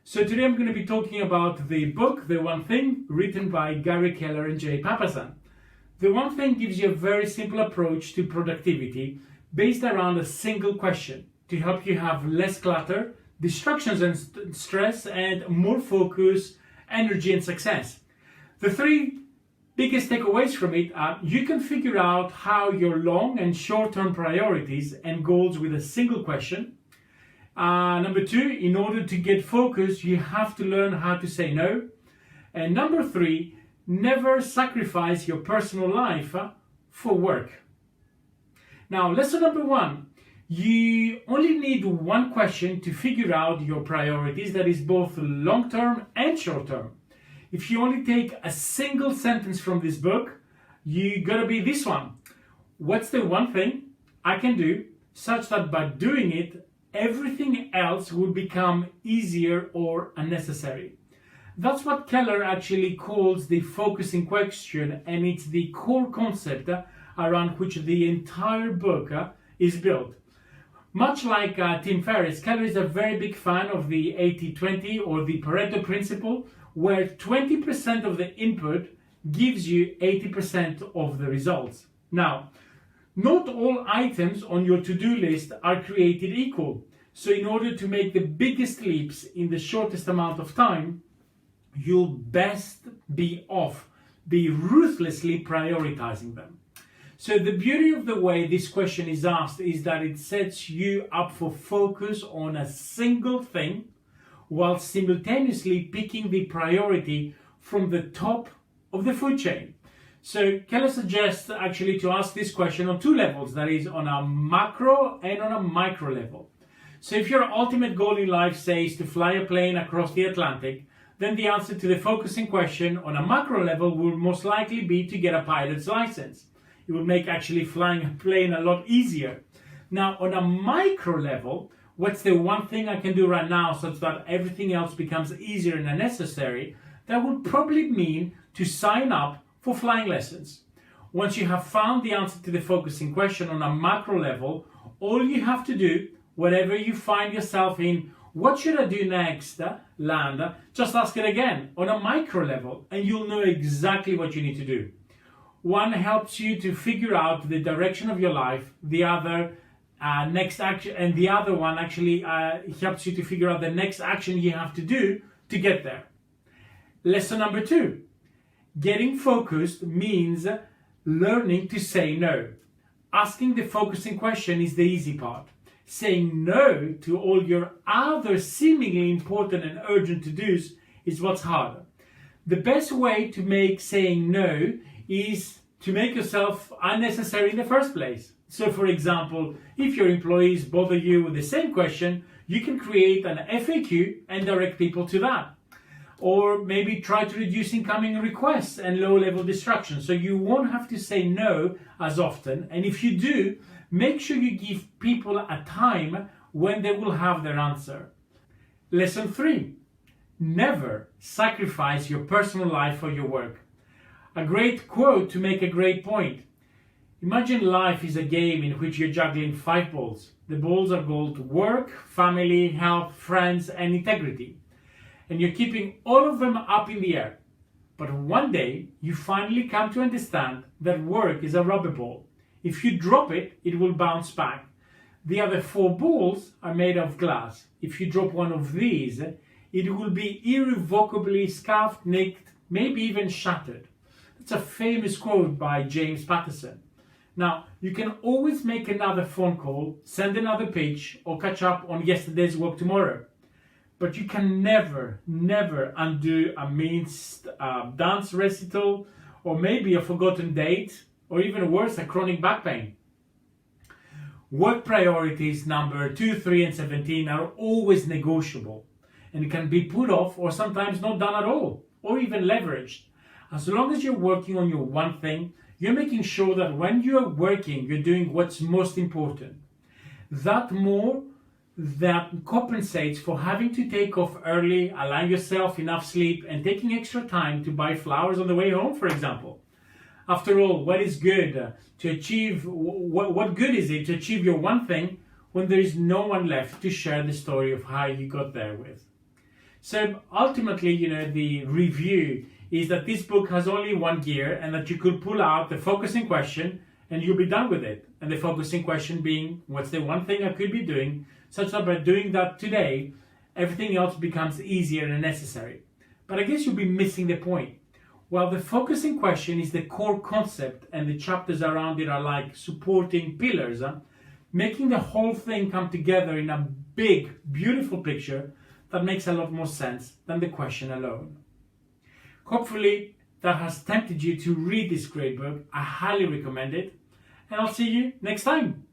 So today I'm going to be talking about the book, The One Thing, written by Gary Keller and Jay Papasan. The One Thing gives you a very simple approach to productivity based around a single question to help you have less clutter, distractions and stress, and more focus, energy and success. The three biggest takeaways from it are: you can figure out how your long and short-term priorities and goals with a single question. Number two, in order to get focused, you have to learn how to say no. And number three, never sacrifice your personal life for work. Now, lesson number one, you only need one question to figure out your priorities that is both long-term and short-term. If you only take a single sentence from this book, you gotta be this one. What's the one thing I can do such that by doing it, everything else will become easier or unnecessary? That's what Keller actually calls the focusing question, and it's the core concept around which the entire book is built. Much like Tim Ferriss, Keller is a very big fan of the 80-20 or the Pareto principle, where 20% of the input gives you 80% of the results. Now, not all items on your to-do list are created equal. So in order to make the biggest leaps in the shortest amount of time, you'll best be ruthlessly prioritizing them. So the beauty of the way this question is asked is that it sets you up for focus on a single thing while simultaneously picking the priority from the top of the food chain. So Keller suggests actually to ask this question on two levels, that is on a macro and on a micro level. So if your ultimate goal in life says to fly a plane across the Atlantic, then the answer to the focusing question on a macro level will most likely be to get a pilot's license. It will make actually flying a plane a lot easier. Now on a micro level, what's the one thing I can do right now such that everything else becomes easier and unnecessary? That would probably mean to sign up for flying lessons. Once you have found the answer to the focusing question on a macro level, all you have to do, whatever you find yourself in, what should I do next, land, just ask it again on a micro level and you'll know exactly what you need to do. One helps you to figure out the direction of your life, the other next action, and the other one actually helps you to figure out the next action you have to do to get there. Lesson number two, getting focused means learning to say no. Asking the focusing question is the easy part. Saying no to all your other seemingly important and urgent to-dos is what's harder. The best way to make saying no is to make yourself unnecessary in the first place. So for example, if your employees bother you with the same question, you can create an FAQ and direct people to that. Or maybe try to reduce incoming requests and low-level distractions so you won't have to say no as often. And if you do, make sure you give people a time when they will have their answer. Lesson three, never sacrifice your personal life for your work. A great quote to make a great point. Imagine life is a game in which you're juggling 5 balls. The balls are called work, family, health, friends, and integrity. And you're keeping all of them up in the air. But one day, you finally come to understand that work is a rubber ball. If you drop it, it will bounce back. The other 4 balls are made of glass. If you drop one of these, it will be irrevocably scuffed, nicked, maybe even shattered. That's a famous quote by James Patterson. Now, you can always make another phone call, send another pitch, or catch up on yesterday's work tomorrow. But you can never undo a missed dance recital, or maybe a forgotten date, or even worse, a chronic back pain. Work priorities number 2, 3, and 17 are always negotiable and can be put off or sometimes not done at all, or even leveraged. As long as you're working on your one thing, you're making sure that when you're working, you're doing what's most important. That compensates for having to take off early, allowing yourself enough sleep, and taking extra time to buy flowers on the way home, for example. After all, what is good to achieve? What good is it to achieve your one thing when there is no one left to share the story of how you got there with? So ultimately, the review is that this book has only one gear and that you could pull out the focusing question and you'll be done with it. And the focusing question being, what's the one thing I could be doing, such that by doing that today, everything else becomes easier and necessary. But I guess you'll be missing the point. While the focusing question is the core concept and the chapters around it are like supporting pillars, making the whole thing come together in a big, beautiful picture that makes a lot more sense than the question alone. Hopefully that has tempted you to read this great book. I highly recommend it, and I'll see you next time.